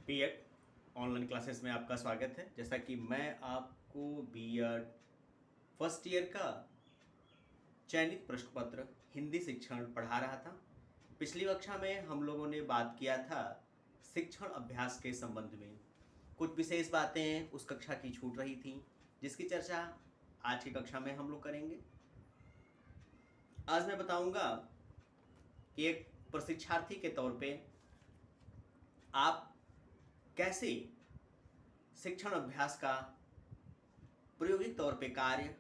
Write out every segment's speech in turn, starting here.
BEd online classes में आपका स्वागत है। जैसा कि मैं आपको बीएड फर्स्ट ईयर का चयनित प्रश्न पत्र हिंदी शिक्षण पढ़ा रहा था। पिछली कक्षा में हम लोगों ने बात किया था शिक्षण अभ्यास के संबंध में। कुछ विशेष बातें उस कक्षा की छूट रही थी, जिसकी चर्चा आज की कक्षा में हम लोग करेंगे। आज मैं बताऊंगा कि एक प्रशिक्षार्थी के तौर पे आप कैसे शिक्षण अभ्यास का प्रायोगिक तौर पे कार्य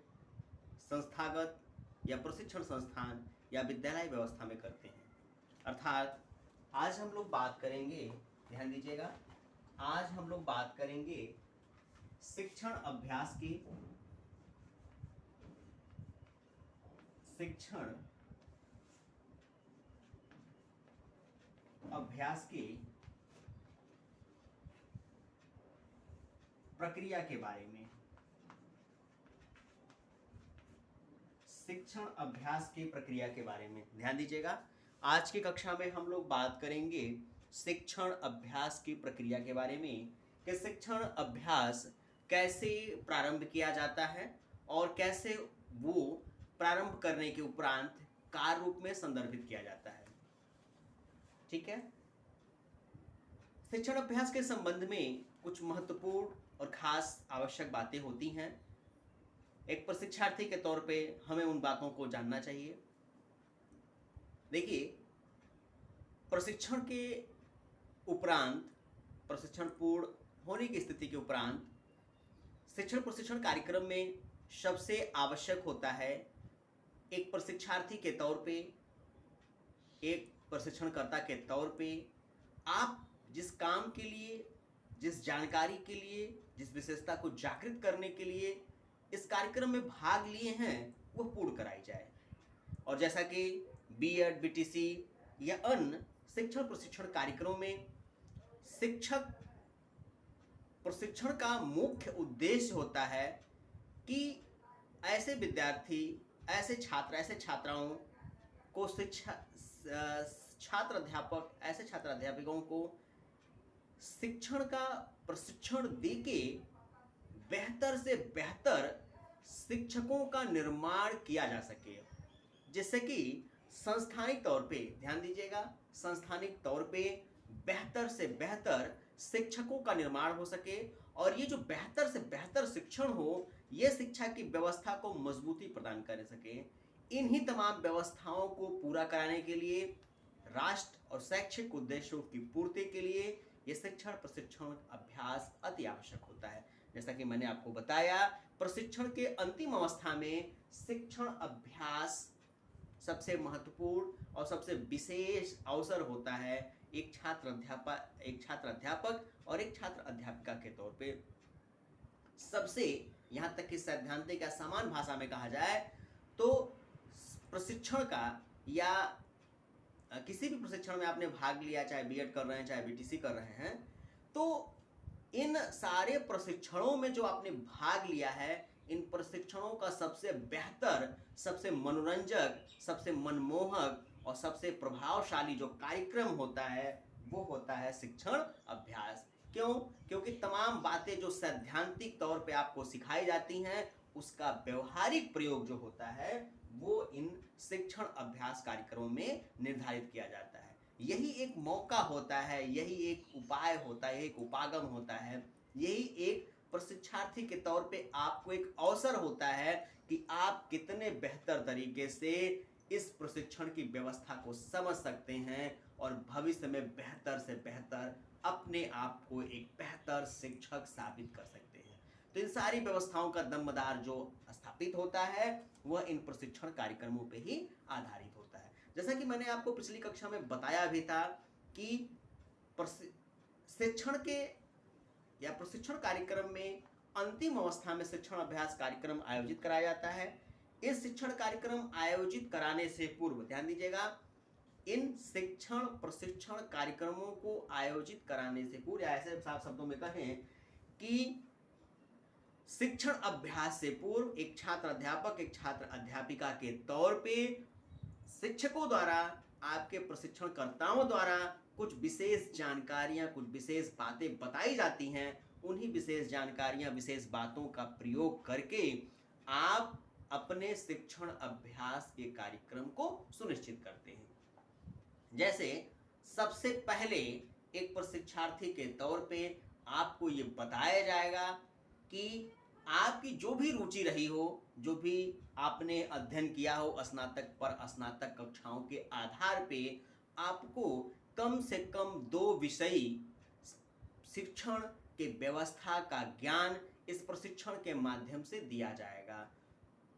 संस्थागत या प्रशिक्षण संस्थान या विद्यालय व्यवस्था में करते हैं। अर्थात आज हम लोग बात करेंगे, ध्यान दीजिएगा, आज हम लोग बात करेंगे शिक्षण अभ्यास की प्रक्रिया के बारे में। शिक्षण अभ्यास की प्रक्रिया के बारे में ध्यान दीजिएगा। आज की कक्षा में हम लोग बात करेंगे शिक्षण अभ्यास की प्रक्रिया के बारे में कि शिक्षण अभ्यास कैसे प्रारंभ किया जाता है और कैसे वो प्रारंभ करने के उपरांत कार्य रूप में संदर्भित किया जाता है। ठीक है। शिक्षण अभ्यास के संबंध में कुछ महत्वपूर्ण और खास आवश्यक बातें होती हैं। एक प्रशिक्षार्थी के तौर पे हमें उन बातों को जानना चाहिए। देखिए, प्रशिक्षण के उपरांत, प्रशिक्षण पूर्ण होने की स्थिति के उपरांत शिक्षण प्रशिक्षण कार्यक्रम में सबसे आवश्यक होता है एक प्रशिक्षार्थी के तौर पे, एक प्रशिक्षणकर्ता के तौर पे आप जिस काम के लिए, जिस जानकारी के लिए, जिस विशेषता को जागृत करने के लिए इस कार्यक्रम में भाग लिए हैं वो पूर्ण कराई जाए। और जैसा कि बीएड, बीटीसी या अन्य शिक्षण प्रशिक्षण कार्यक्रमों में शिक्षक प्रशिक्षण का मुख्य उद्देश्य होता है कि ऐसे विद्यार्थी, ऐसे छात्र, ऐसे छात्राओं को ऐसे छात्र अध्यापकों को शिक्षण का प्रशिक्षण देके बेहतर से बेहतर शिक्षकों का निर्माण किया जा सके, जिससे कि संस्थानिक तौर पे, ध्यान दीजिएगा, संस्थानिक तौर पे बेहतर से बेहतर शिक्षकों का निर्माण हो सके। और ये जो बेहतर से बेहतर शिक्षण हो, ये शिक्षा की व्यवस्था को मजबूती प्रदान कर सके। इन्हीं तमाम व्यवस्थाओं को पूरा कराने के लिए, राष्ट्र और शैक्षिक उद्देश्यों की पूर्ति के लिए ये शिक्षण प्रशिक्षण अभ्यास अति आवश्यक होता है। जैसा कि मैंने आपको बताया, प्रशिक्षण के अंतिम अवस्था में शिक्षण अभ्यास सबसे महत्वपूर्ण और सबसे विशेष अवसर होता है एक छात्र अध्यापक और एक छात्र अध्यापिका के तौर पे। सबसे, यहाँ तक कि सैद्धांतिक या समान भाषा में कहा जाए तो प्रशिक्षण का या किसी भी प्रशिक्षण में आपने भाग लिया, चाहे बीएड कर रहे हैं, चाहे बीटीसी कर रहे हैं, तो इन सारे प्रशिक्षणों में जो आपने भाग लिया है, इन प्रशिक्षणों का सबसे बेहतर, सबसे मनोरंजक, सबसे मनमोहक और सबसे प्रभावशाली जो कार्यक्रम होता है वो होता है शिक्षण अभ्यास। क्यों? क्योंकि तमाम बातें जो सैद्धांतिक तौर पे आपको सिखाई जाती हैं, उसका व्यवहारिक प्रयोग जो होता है वो इन शिक्षण अभ्यास कार्यक्रमों में निर्धारित किया जाता है। यही एक मौका होता है, यही एक उपाय होता है, एक उपागम होता है, यही एक प्रशिक्षार्थी के तौर पे आपको एक अवसर होता है कि आप कितने बेहतर तरीके से इस प्रशिक्षण की व्यवस्था को समझ सकते हैं और भविष्य में बेहतर से बेहतर अपने आप को एक बेहतर शिक्षक साबित कर सकते हैं। तो इन सारी व्यवस्थाओं का दमदार जो स्थापित होता है वह इन प्रशिक्षण कार्यक्रमों पे ही आधारित होता है। जैसा कि मैंने आपको पिछली कक्षा में बताया भी था कि शिक्षण के या प्रशिक्षण कार्यक्रम में अंतिम अवस्था में शिक्षण अभ्यास कार्यक्रम आयोजित कराया जाता है। इस शिक्षण कार्यक्रम आयोजित कराने से पूर्व, ध्यान दीजिएगा, इन शिक्षण प्रशिक्षण कार्यक्रमों को आयोजित कराने से पूर्व, या ऐसे साफ शब्दों में कहें कि शिक्षण अभ्यास से पूर्व एक छात्र अध्यापक, एक छात्र अध्यापिका के तौर पे शिक्षकों द्वारा, आपके प्रशिक्षणकर्ताओं द्वारा कुछ विशेष जानकारियां, कुछ विशेष बातें बताई जाती हैं, उन्हीं विशेष जानकारियां, विशेष बातों का प्रयोग करके आप अपने शिक्षण अभ्यास के कार्यक्रम को सुनिश्चित करते हैं। जैसे सबसे पहले एक प्रशिक्षार्थी के तौर पे आपको ये बताया जाएगा कि आपकी जो भी रुचि रही हो, जो भी आपने अध्ययन किया हो स्नातक पर स्नातक कक्षाओं के आधार पे आपको कम से कम 2 विषयी शिक्षण के व्यवस्था का ज्ञान इस प्रशिक्षण के माध्यम से दिया जाएगा।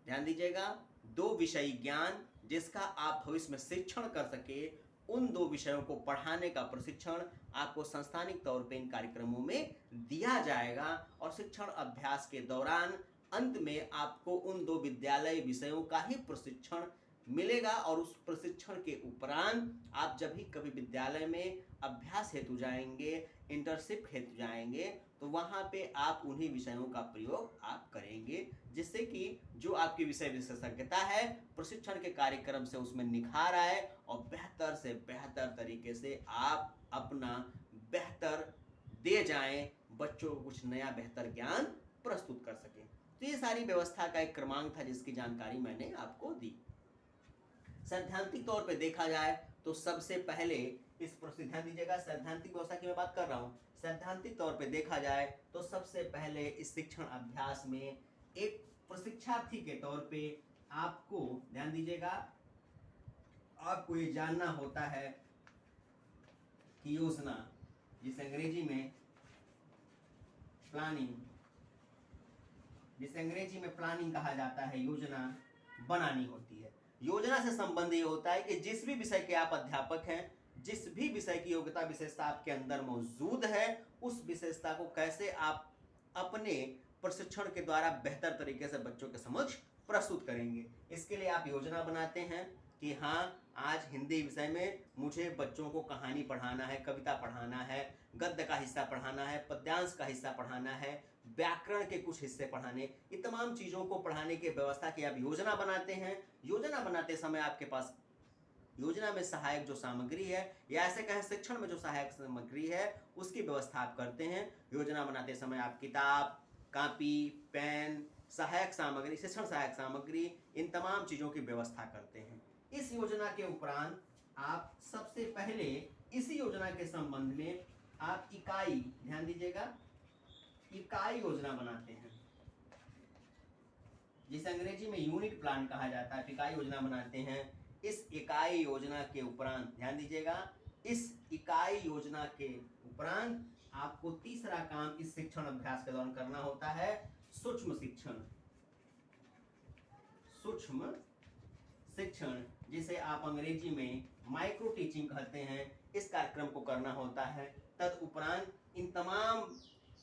ध्यान दीजिएगा, 2 विषयी ज्ञान जिसका आप भविष्य में शिक्षण कर सके, उन 2 विषयों को पढ़ाने का प्रशिक्षण आपको संस्थानिक तौर पे इन कार्यक्रमों में दिया जाएगा और शिक्षण अभ्यास के दौरान अंत में आपको उन 2 विद्यालय विषयों का ही प्रशिक्षण मिलेगा और उस प्रशिक्षण के उपरांत आप जब भी कभी विद्यालय में अभ्यास हेतु जाएंगे, इंटर्नशिप हेतु जाएंगे, तो वहाँ पे आप उन्हीं विषयों का प्रयोग आप करेंगे, जिससे कि जो आपकी विषय विशेषज्ञता है प्रशिक्षण के कार्यक्रम से उसमें निखार आए और बेहतर से बेहतर तरीके से आप अपना बेहतर दे जाएं, बच्चों को कुछ नया बेहतर ज्ञान प्रस्तुत कर सकें। तो ये सारी व्यवस्था का एक क्रमांक था जिसकी जानकारी मैंने आपको दी। सैद्धांतिक तौर पे देखा जाए तो सबसे पहले इस ध्यान दीजिएगा, सैद्धांतिक व्यवस्था की मैं बात कर रहा हूँ। सैद्धांतिक तौर पे देखा जाए तो सबसे पहले इस शिक्षण अभ्यास में एक प्रशिक्षार्थी के तौर पे आपको ध्यान दीजिएगा, आपको ये जानना होता है कि योजना, जिसे अंग्रेजी में प्लानिंग कहा जाता है, योजना बनानी होती है। योजना से संबंध ये होता है कि जिस भी विषय के आप अध्यापक हैं, जिस भी विषय की योग्यता विशेषता आपके अंदर मौजूद है, उस विशेषता को कैसे आप अपने प्रशिक्षण के द्वारा बेहतर तरीके से बच्चों के समक्ष प्रस्तुत करेंगे। इसके लिए आप योजना बनाते हैं कि हाँ, आज हिंदी विषय में मुझे बच्चों को कहानी पढ़ाना है, कविता पढ़ाना है, गद्य का हिस्सा पढ़ाना है, पद्यांश का हिस्सा पढ़ाना है, व्याकरण के कुछ हिस्से पढ़ाने, ये तमाम चीज़ों को पढ़ाने की व्यवस्था की आप योजना बनाते हैं। योजना बनाते समय आपके पास योजना में सहायक जो सामग्री है, या ऐसे कहें शिक्षण में जो सहायक सामग्री है, उसकी व्यवस्था आप करते हैं। योजना बनाते समय आप किताब, कॉपी, पेन, सहायक सामग्री, शिक्षण सहायक सामग्री, इन तमाम चीज़ों की व्यवस्था करते हैं। इस योजना के उपरांत आप सबसे पहले इसी योजना के संबंध में आप इकाई, ध्यान दीजिएगा, इकाई योजना बनाते हैं, जिसे अंग्रेजी में यूनिट प्लान कहा जाता है। इकाई योजना बनाते हैं। इस इकाई योजना के उपरांत ध्यान दीजिएगा, इस इकाई योजना के उपरांत आपको तीसरा काम इस शिक्षण अभ्यास के दौरान करना होता है, सूक्ष्म शिक्षण। सूक्ष्म शिक्षण, जिसे आप अंग्रेजी में माइक्रो टीचिंग कहते हैं, इस कार्यक्रम को करना होता है। तदुपरांत इन तमाम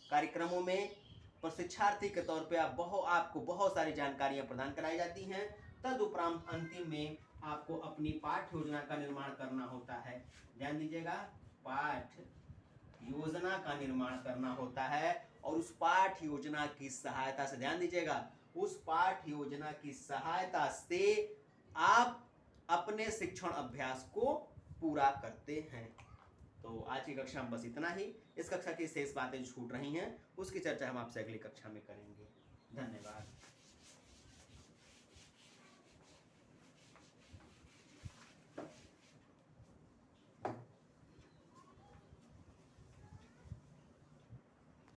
कार्यक्रमों में प्रशिक्षार्थी के तौर पे आपको बहुत सारी जानकारियां प्रदान कराई जाती हैं। तदुपरांत अंतिम में आपको अपनी पाठ्य योजना का निर्माण करना होता है। ध्यान दीजिएगा, पाठ्य योजना का निर्माण करना होता है और उस पाठ्य योजना की सहायता से, ध्यान दीजिएगा, उस पाठ्य योजना की सहायता से आप अपने शिक्षण अभ्यास को पूरा करते हैं। तो आज की कक्षा में बस इतना ही। इस कक्षा की शेष बातें जो छूट रही हैं उसकी चर्चा हम आपसे अगली कक्षा में करेंगे। धन्यवाद।